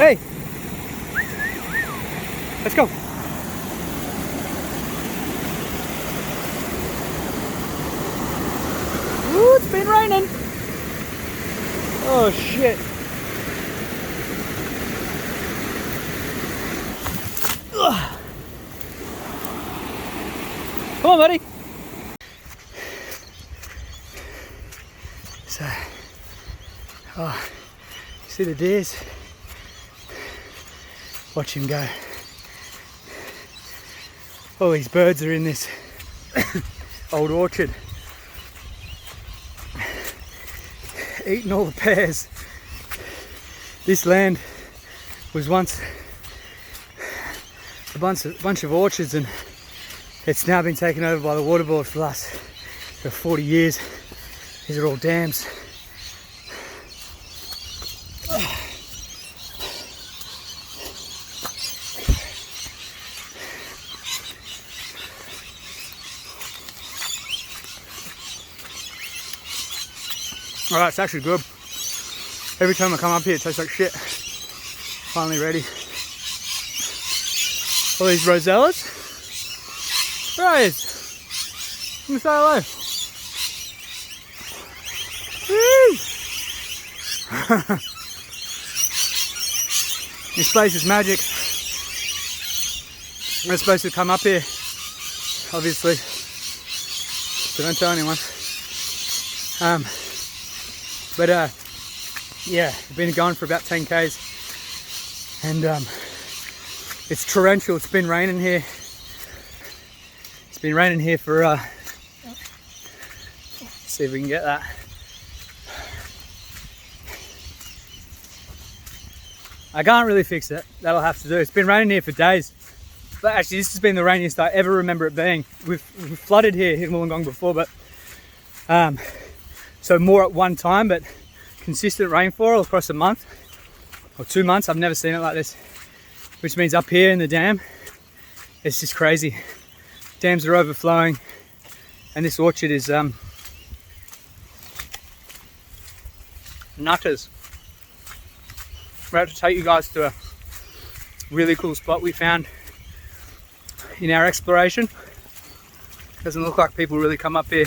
Hey, let's go. Ooh, it's been raining. Oh shit. Ugh. Come on, buddy. So, oh, see the deers? Watch him go. All these birds are in this old orchard, eating all the pears. This land was once a bunch of orchards, and it's now been taken over by the water board for the last 40 years. These are all dams. Alright, it's actually good. Every time I come up here it tastes like shit. Finally ready. All these rosellas. Rose! Come say hello. Woo! This place is magic. I'm supposed to come up here, obviously, so don't tell anyone. Yeah, I've been going for about 10 k's, and it's torrential. It's been raining here. It's been raining here for let's see if we can get that. I can't really fix it. That'll have to do. It's been raining here for days. But actually, this has been the rainiest I ever remember it being. We've flooded here in Wollongong before, but so more at one time, but consistent rainfall across a month or 2 months. I've never seen it like this, which means up here in the dam, it's just crazy. Dams are overflowing, and this orchard is nutters. We're about to take you guys to a really cool spot we found in our exploration. Doesn't look like people really come up here,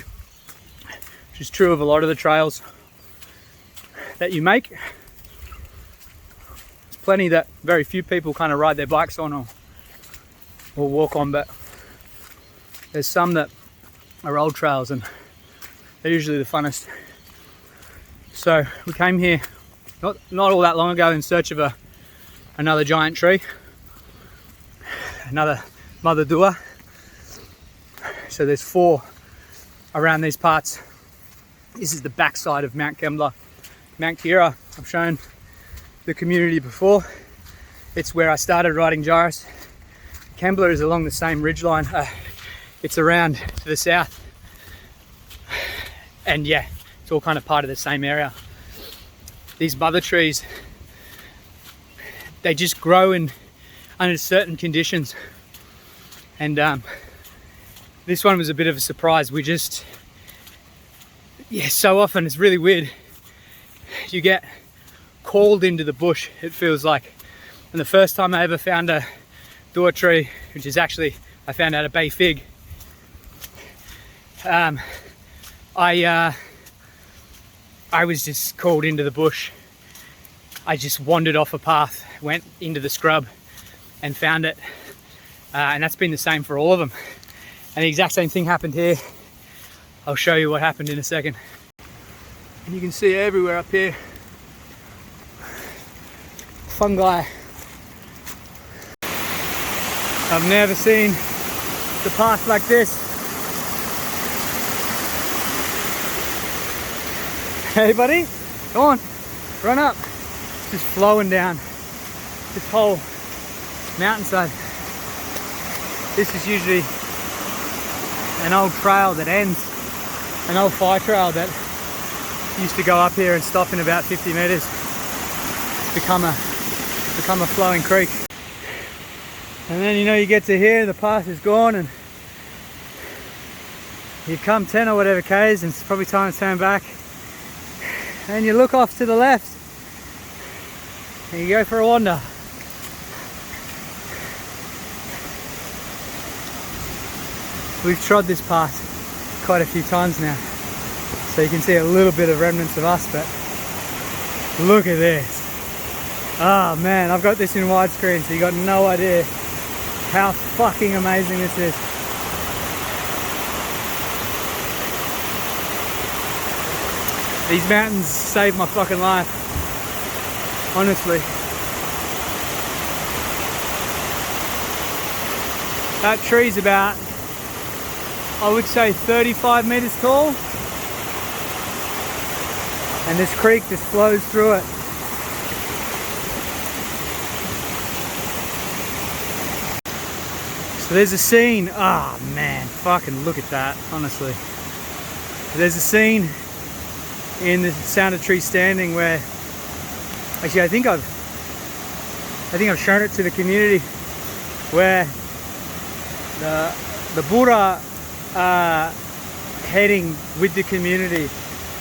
which is true of a lot of the trails that you make. There's plenty that very few people kind of ride their bikes on or walk on, but there's some that are old trails and they're usually the funnest. So we came here not all that long ago in search of another giant tree, another mother dua. So there's 4 around these parts. This is the backside of Mount Kembla. Mount Kira, I've shown the community before. It's where I started riding Gyris. Kembla is along the same ridgeline. It's around to the south. And yeah, it's all kind of part of the same area. These mother trees, they just grow under certain conditions. And this one was a bit of a surprise. So often it's really weird. You get called into the bush, it feels like. And the first time I ever found a dua tree, which is actually, I found out a bay fig, I was just called into the bush. I just wandered off a path, went into the scrub and found it. And that's been the same for all of them. And the exact same thing happened here. I'll show you what happened in a second. And you can see everywhere up here, fungi. I've never seen the path like this. Hey buddy, come on, run up. It's just flowing down this whole mountainside. This is usually an old trail that ends, an old fire trail that used to go up here and stop in about 50 meters. It's become a flowing creek. And then you get to here, the path is gone, and you've come 10 or whatever k's, and it's probably time to turn back. And you look off to the left, and you go for a wander. We've trod this path quite a few times now, so you can see a little bit of remnants of us, but look at this. Oh man, I've got this in widescreen, so you got no idea how fucking amazing this is. These mountains saved my fucking life, honestly. That tree's about, I would say, 35 meters tall, and this creek just flows through it. So there's a scene, oh man, fucking look at that, honestly. There's a scene in the Sound of Trees Standing where, actually I think I've shown it to the community, where the Bura heading with the community,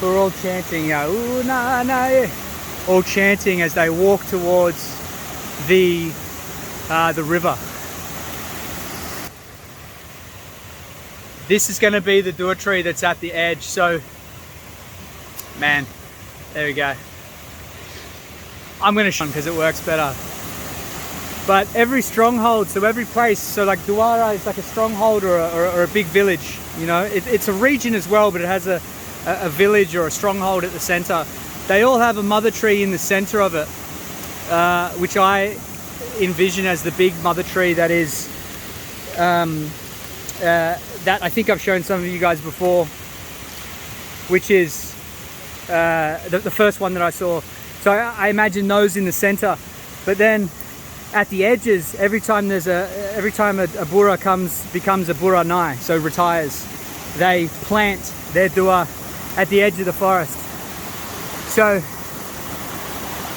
who are all chanting, "Ooh, na, na, yeah," all chanting as they walk towards the river. This is going to be the dua tree that's at the edge. So, man, there we go. I'm going to show because it works better. But every stronghold, so every place, so like Duara is like a stronghold or a big village, you know. It's a region as well, but it has a village or a stronghold at the center. They all have a mother tree in the center of it, which I envision as the big mother tree that is, that I think I've shown some of you guys before, which is the first one that I saw. So I imagine those in the center, but then at the edges, every time a Bura becomes a Bura Nai, so retires, they plant their dua at the edge of the forest. So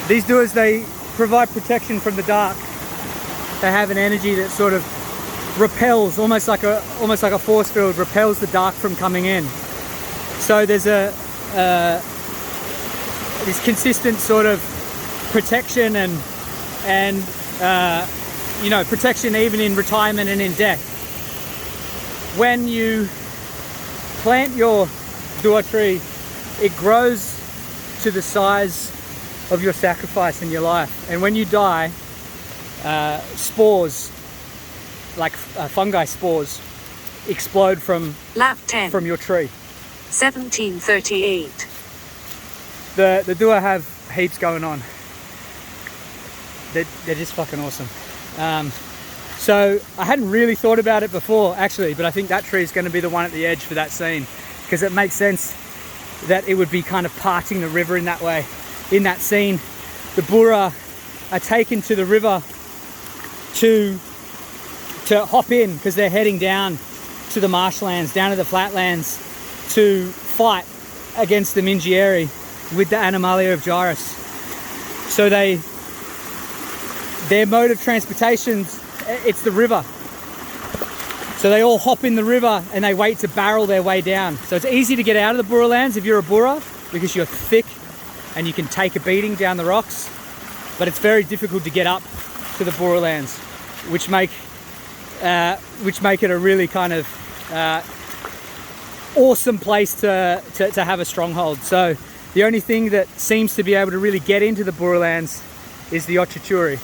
these duas, they provide protection from the dark. They have an energy that sort of repels, almost like a force field, repels the dark from coming in. So there's this consistent sort of protection and you know, protection even in retirement and in death. When you plant your dua tree, it grows to the size of your sacrifice in your life, and when you die, spores, like fungi spores, explode from lap 10 from your tree. 1738. The dua have heaps going on. They're just fucking awesome. So I hadn't really thought about it before, actually, but I think that tree is going to be the one at the edge for that scene, because it makes sense that it would be kind of parting the river in that way. In that scene, the Bura are taken to the river to hop in, because they're heading down to the marshlands, down to the flatlands, to fight against the Mingieri with the Animalia of Gyris. So their mode of transportation, it's the river. So they all hop in the river and they wait to barrel their way down. So it's easy to get out of the Bura lands if you're a Bura, because you're thick and you can take a beating down the rocks. But it's very difficult to get up to the Bura lands, which make it a really kind of awesome place to have a stronghold. So the only thing that seems to be able to really get into the Bura lands is the Ochachuri.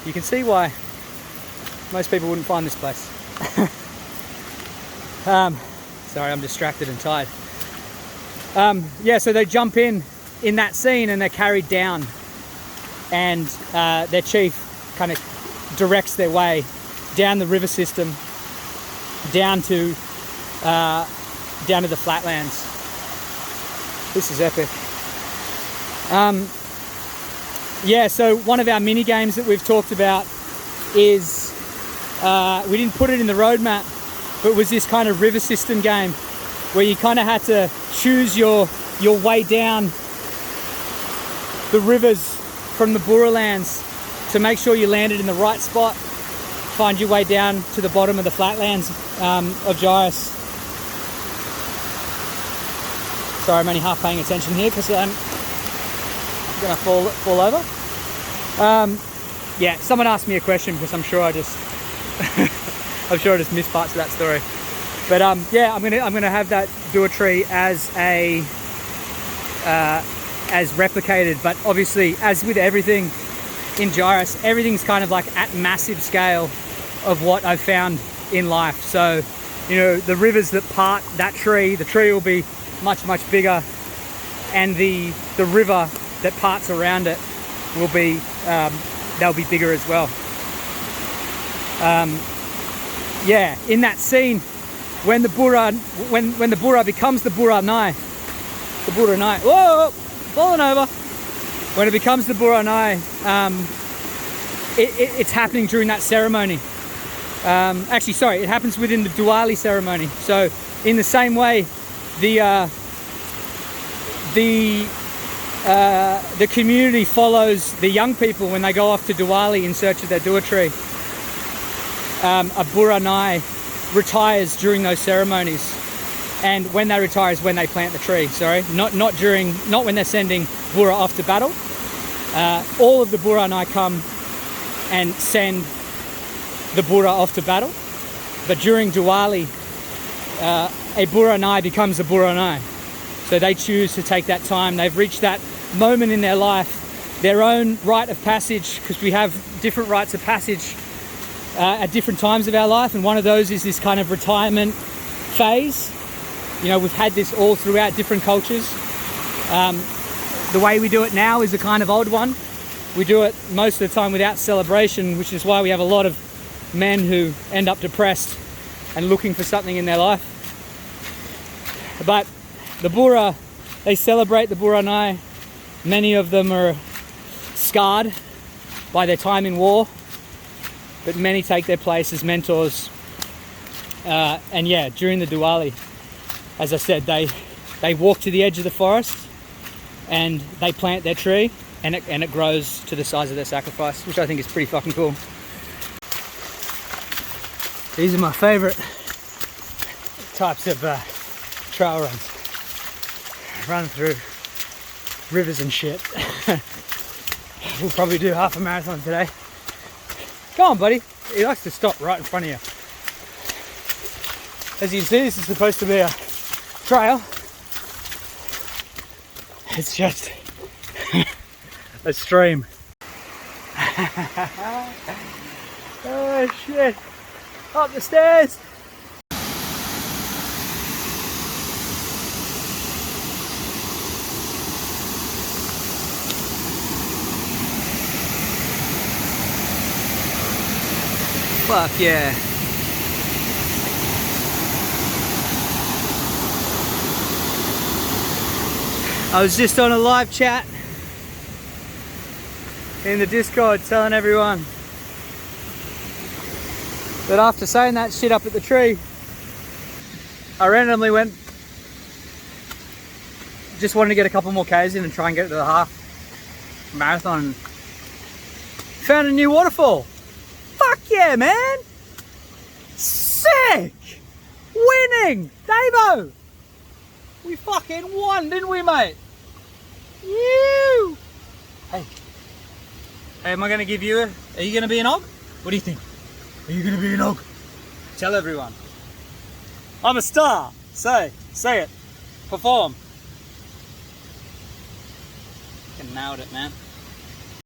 You can see why most people wouldn't find this place. Sorry, I'm distracted and tired. Yeah, so they jump in that scene and they're carried down, and their chief kind of directs their way down the river system, down to the flatlands. This is epic. Yeah, so one of our mini games that we've talked about is, we didn't put it in the roadmap, but was this kind of river system game where you kind of had to choose your way down the rivers from the Bura lands to make sure you landed in the right spot, find your way down to the bottom of the flatlands of Gyris. Sorry, I'm only half paying attention here because I'm gonna fall over. Yeah, someone asked me a question because I'm sure I just I'm sure I just missed parts of that story. But yeah, I'm gonna have that Dua tree as a as replicated. But obviously, as with everything in Gyris, everything's kind of like at massive scale of what I've found in life. So, you know, the rivers that part that tree, the tree will be much, much bigger, and the river that parts around it will be they'll be bigger as well. Yeah, in that scene, when the Bura when the Bura becomes the Bura Nai, whoa, falling over. When it becomes the Bura Nai, it's happening during that ceremony. Actually, sorry, it happens within the Diwali ceremony. So, in the same way, the community follows the young people when they go off to Diwali in search of their Dua tree. A Bura Nai retires during those ceremonies, and when they retire is when they plant the tree. Sorry, not when they're sending Bura off to battle. All of the Bura Nai come and send the Bura off to battle, but during Diwali, a Bura Nai becomes a Bura Nai. So they choose to take that time. They've reached that moment in their life, their own rite of passage, because we have different rites of passage at different times of our life, and one of those is this kind of retirement phase. You know, we've had this all throughout different cultures. The way we do it now is a kind of odd one. We do it most of the time without celebration, which is why we have a lot of men who end up depressed and looking for something in their life. But the Bura, they celebrate the Bura Nai. Many of them are scarred by their time in war, but many take their place as mentors. And yeah, during the Diwali, as I said, they walk to the edge of the forest and they plant their tree, and it grows to the size of their sacrifice, which I think is pretty fucking cool. These are my favorite types of trail runs. Run through rivers and shit. We'll probably do half a marathon today. Go on, buddy. He likes to stop right in front of you. As you can see, this is supposed to be a trail. It's just a stream. Oh shit. Up the stairs. Fuck yeah. I was just on a live chat in the Discord telling everyone that after saying that shit up at the tree, I randomly went, just wanted to get a couple more Ks in and try and get to the half marathon. Found a new waterfall. Fuck yeah, man! Sick! Winning! Davo! We fucking won, didn't we, mate? You! Hey. Hey, am I gonna give you are you gonna be an og? What do you think? Are you gonna be an og? Tell everyone. I'm a star! Say it. Perform. Fucking nailed it, man.